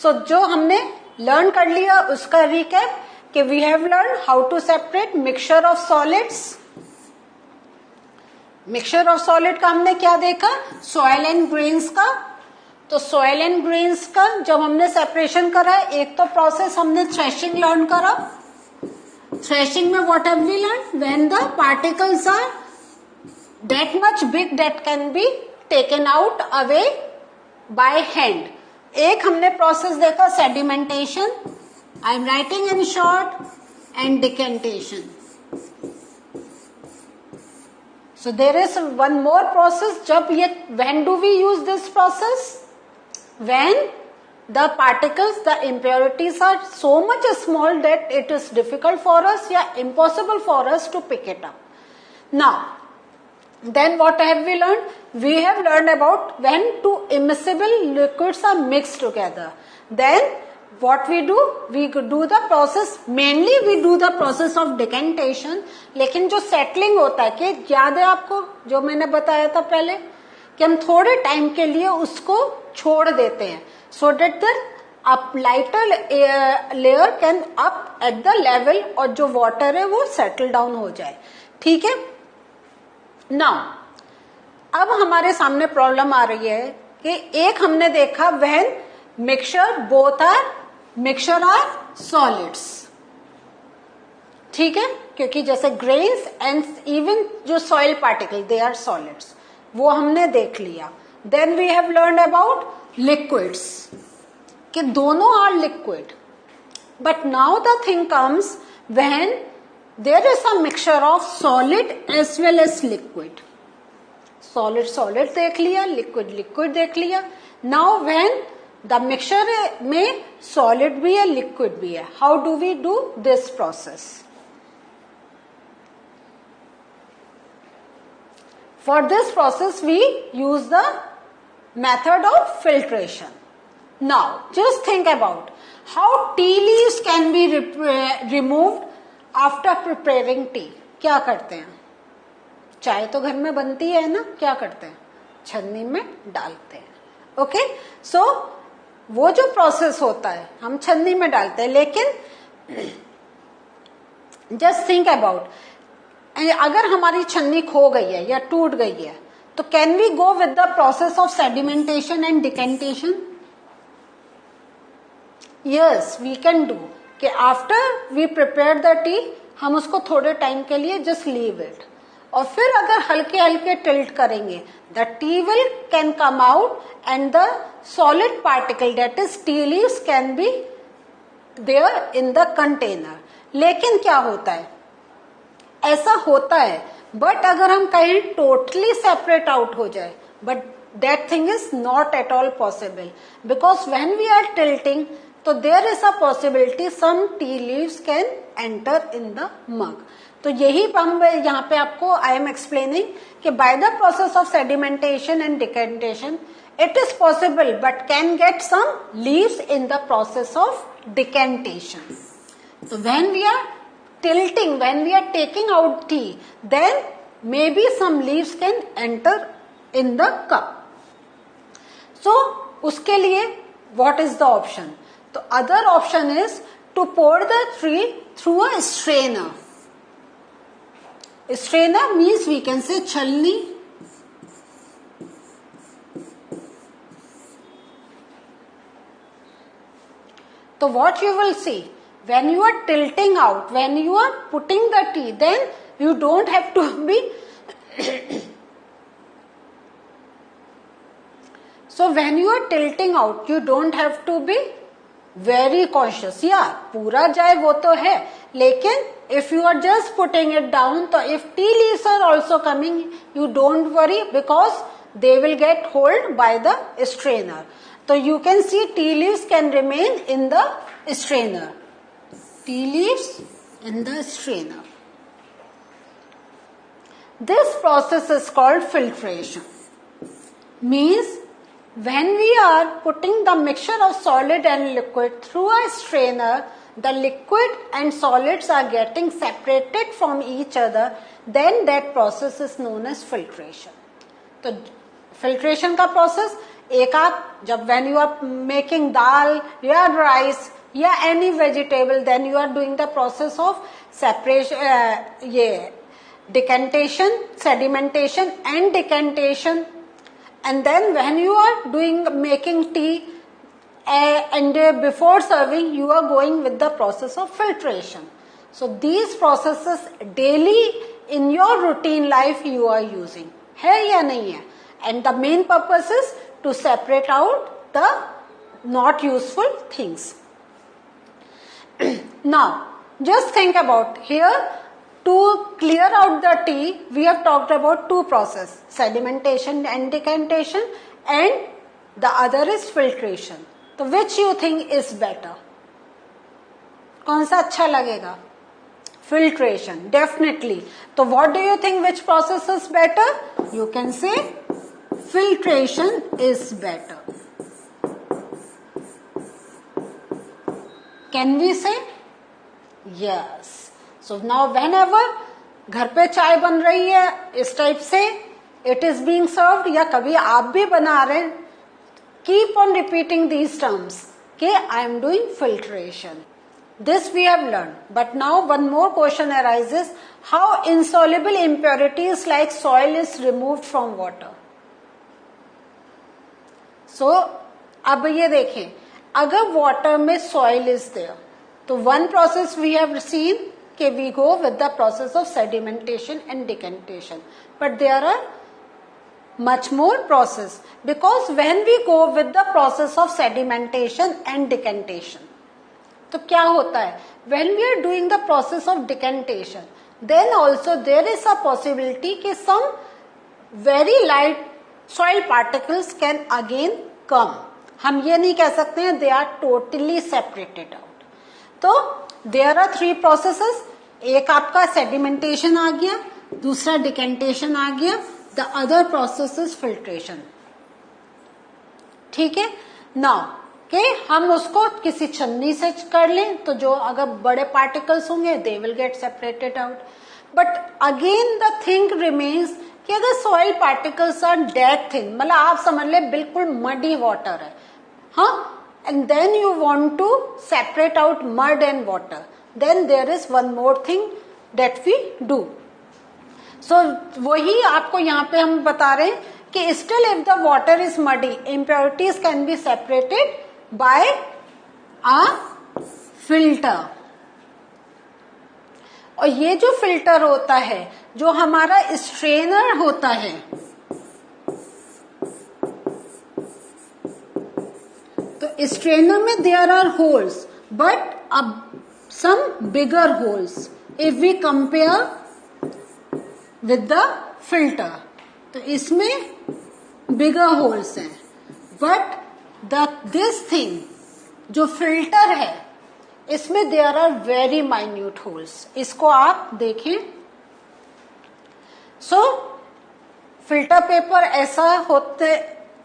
सो जो हमने लर्न कर लिया उसका रिकैप कि we have learn how to separate mixture of solids. Mixture of solid का हमने क्या देखा, सॉइल एंड ग्रेन्स का. तो सॉइल एंड ग्रेन्स का जब हमने सेपरेशन करा, एक तो प्रोसेस हमने थ्रेशिंग लर्न करा. थ्रेशिंग में what have we learn, when the particles are that much big that can be taken out away by hand. एक हमने प्रोसेस देखा sedimentation, I am writing in short, and decantation. So there is one more process. जब ये when do we use this process? When the particles, the impurities are so much small that it is difficult for us या impossible for us to pick it up. Now, then what have we learned? We have learned about when two immiscible liquids are mixed together. Then what we do the process, mainly we do the process of decantation. लेकिन जो settling होता है, कि याद है आपको जो मैंने बताया था पहले कि हम थोड़े टाइम के लिए उसको छोड़ देते हैं, so that the up lighter layer can up at the level, और जो वाटर है वो सेटल डाउन हो जाए. ठीक है. नाउ अब हमारे सामने प्रॉब्लम आ रही है कि एक हमने देखा when mixture both are mixture are solids. ठीक है, क्योंकि जैसे ग्रेन्स एंड इवन जो soil particle they are solids, वो हमने देख लिया. Then we have learn about liquids कि दोनों are liquid. But now the thing comes when there is a mixture of solid as well as liquid. Solid solid देख लिया, liquid liquid देख लिया. नाउ व्हेन द मिक्सचर में solid भी है liquid भी है, how do we do this process? For this process we use the method of filtration. Now just think about how tea leaves can be removed after preparing tea. क्या करते हैं, चाय तो घर में बनती है ना, क्या करते हैं, छन्नी में डालते हैं. ओके, सो वो जो प्रोसेस होता है हम छन्नी में डालते हैं. लेकिन जस्ट थिंक अबाउट, अगर हमारी छन्नी खो गई है या टूट गई है, तो can we go with the process of sedimentation and decantation? Yes, we can do. कि after we prepare the tea, हम उसको थोड़े टाइम के लिए जस्ट लीव इट, और फिर अगर हल्के हल्के टिल्ट करेंगे, the tea will can come out and the solid particle that is tea leaves can be there in the container. लेकिन क्या होता है, ऐसा होता है, बट अगर हम कहीं टोटली सेपरेट आउट हो जाए, but that thing is not at all possible, because when we are tilting, तो there is a possibility some tea leaves can enter in the mug. तो यही हम यहाँ पे आपको आई एम एक्सप्लेनिंग कि by the process of sedimentation and decantation it is possible but can get some leaves in the process of decantation. So when we are tilting, when we are taking out tea, then maybe some leaves can enter in the cup. So उसके लिए what is the option? तो other option is to pour the tea through a strainer. Strainer means we can say छलनी. तो what you will see, when you are tilting out, when you are putting the tea, then you don't have to be so when you are tilting out, you don't have to be very cautious. Yeah, पूरा जाए वो तो है, लेकिन if you are just putting it down, तो if tea leaves are also coming, you don't worry because they will get hold by the strainer. So you can see tea leaves can remain in the strainer. Tea leaves in the strainer. This process is called filtration. Means when we are putting the mixture of solid and liquid through a strainer, the liquid and solids are getting separated from each other, then that process is known as filtration. तो filtration का process एक आप जब when you are making dal या rice या any vegetable, then you are doing the process of separation, ये decantation, sedimentation and decantation. And then when you are making tea and before serving, you are going with the process of filtration. So these processes daily in your routine life you are using, है या नहीं है? And the main purpose is to separate out the not useful things. Now just think about here. To clear out the tea, we have talked about two processes, sedimentation and decantation, and the other is filtration. So which you think is better? कौन सा अच्छा लगेगा? Filtration, definitely. So what do you think, which process is better? You can say filtration is better. Can we say? Yes. So now whenever घर पे चाय बन रही है इस टाइप से, it is being served, या कभी आप भी बना रहे हैं, keep on repeating these terms कि I am doing filtration. This we have learned. But now one more question arises, how insoluble impurities like soil is removed from water. So अब ये देखें, अगर water में soil is there, तो one process we have seen कि we go with the process of sedimentation and decantation, but there are much more process, because when we go with the process of sedimentation and decantation, तो क्या होता है, when we are doing the process of decantation, then also there is a possibility कि some very light soil particles can again come. हम ये नहीं कह सकते हैं they are totally separated out. तो there are three processes. एक आपका sedimentation आ गया, दूसरा decantation आ गया, the other process is filtration. ठीक है. Now कि हम उसको किसी छन्नी से कर लें तो जो अगर बड़े पार्टिकल्स होंगे they will get separated out. But again the thing remains कि अगर soil particles are dead thin, मतलब आप समझ ले बिल्कुल muddy water है, हाँ, and then you want to separate out mud and water, then there is one more thing that we do. So वही आपको यहाँ पे हम बता रहे हैं कि still if the water is muddy, impurities can be separated by a filter. और ये जो फिल्टर होता है, जो हमारा स्ट्रेनर होता है, तो स्ट्रेनर में देयर आर होल्स, बट अब some bigger holes if we compare with the filter. तो इसमें बिगर होल्स हैं, बट दिस थिंग जो फिल्टर है इसमें there are very minute holes. इसको आप देखें. सो फिल्टर पेपर ऐसा होते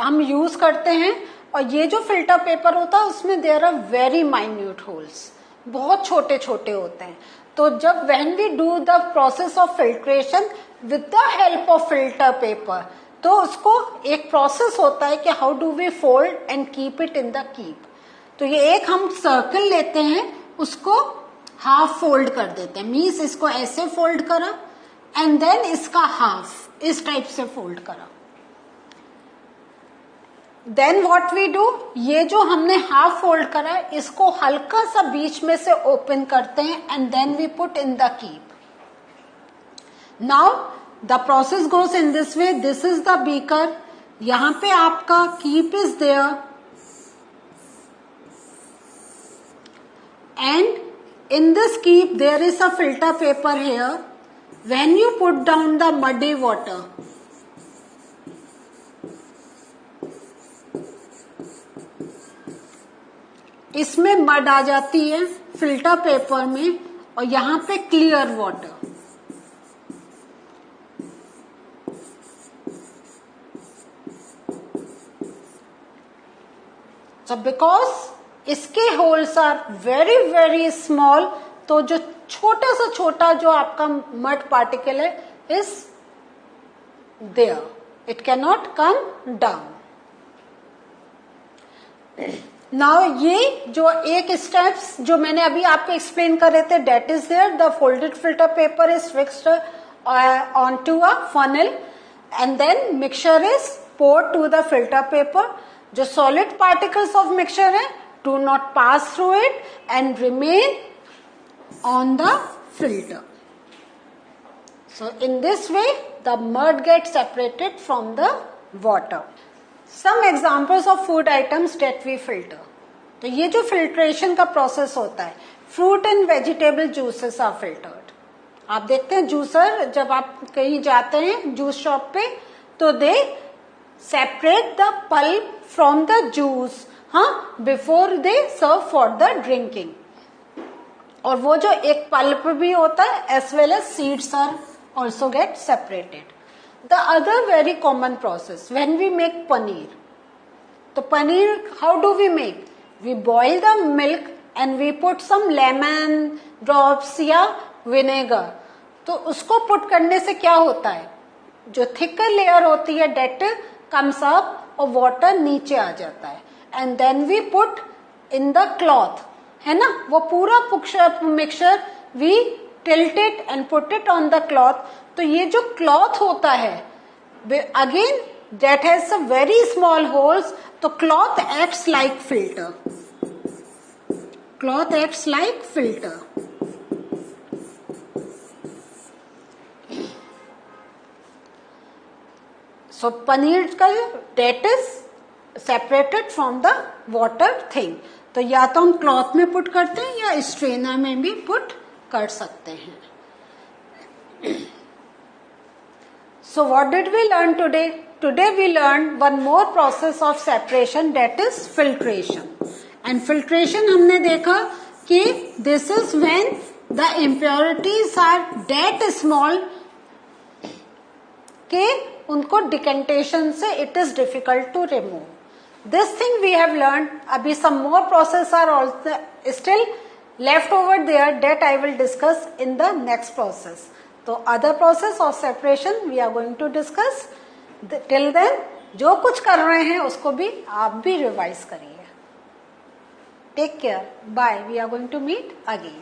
हम यूज करते हैं, और ये जो फिल्टर पेपर होता है उसमें there are very minute holes, बहुत छोटे छोटे होते हैं. तो जब when we do the process of filtration with the help of filter paper, तो उसको एक प्रोसेस होता है कि how do we fold and keep it in the keep. तो ये एक हम सर्कल लेते हैं, उसको हाफ फोल्ड कर देते हैं, मीन्स इसको ऐसे फोल्ड करा एंड देन इसका हाफ इस टाइप से फोल्ड करा. देन व्हाट वी डू, ये जो हमने हाफ फोल्ड करा है इसको हल्का सा बीच में से ओपन करते हैं and then we put in the keep. Now the process goes in this way. This is the beaker. यहां पे आपका keep is there and in this keep there is a filter paper here. When you put down the muddy water, इसमें mud आ जाती है filter paper में, और यहां पे क्लियर वाटर. So because इसके holes are very very small, तो जो छोटा से छोटा जो आपका मड पार्टिकल है is there, it can not come down. Now ये जो एक स्टेप्स जो मैंने अभी आपको एक्सप्लेन कर रहे थे, that is there, the folded filter paper is fixed on to a funnel and then mixture is poured to the filter paper. जो solid particles of mixture है do not pass through it and remain on the filter. So in this way the mud gets separated from the water. Some examples of food items that we filter. तो ये जो filtration का process होता है, fruit and vegetable juices are filtered. आप देखते हैं juicer जब आप कहीं जाते हैं जूस शॉप पे तो दे separate the pulp from the juice, before they serve for the drinking. और वो जो एक pulp भी होता है as well as seeds are also get separated. The other very common process when we make paneer. तो paneer how do we make? We boil the milk and we put some lemon drops या vinegar. तो उसको put करने से क्या होता है, जो thicker layer होती है that comes up और water नीचे आ जाता है and then we put in the cloth, है ना, वो पूरा mixture we tilt it and put it on the cloth. तो ये जो cloth होता है again that has a very small holes, तो cloth acts like filter. Cloth acts like filter. So paneer का that is separated from the water thing. तो या तो हम क्लॉथ में पुट करते हैं या स्ट्रेनर में भी पुट कर सकते हैं. So what did we learn today? Today we learned one more process of separation, that is filtration. And filtration हमने देखा कि this is when the impurities are that small कि उनको डिकेंटेशन से it is difficult to remove. This thing we have learn. अभी some more process are also still left over there that I will discuss in the next process. तो other process of separation we are going to discuss. Till then जो कुछ कर रहे हैं उसको भी आप भी रिवाइज करिए. Take care. Bye. We are going to meet again.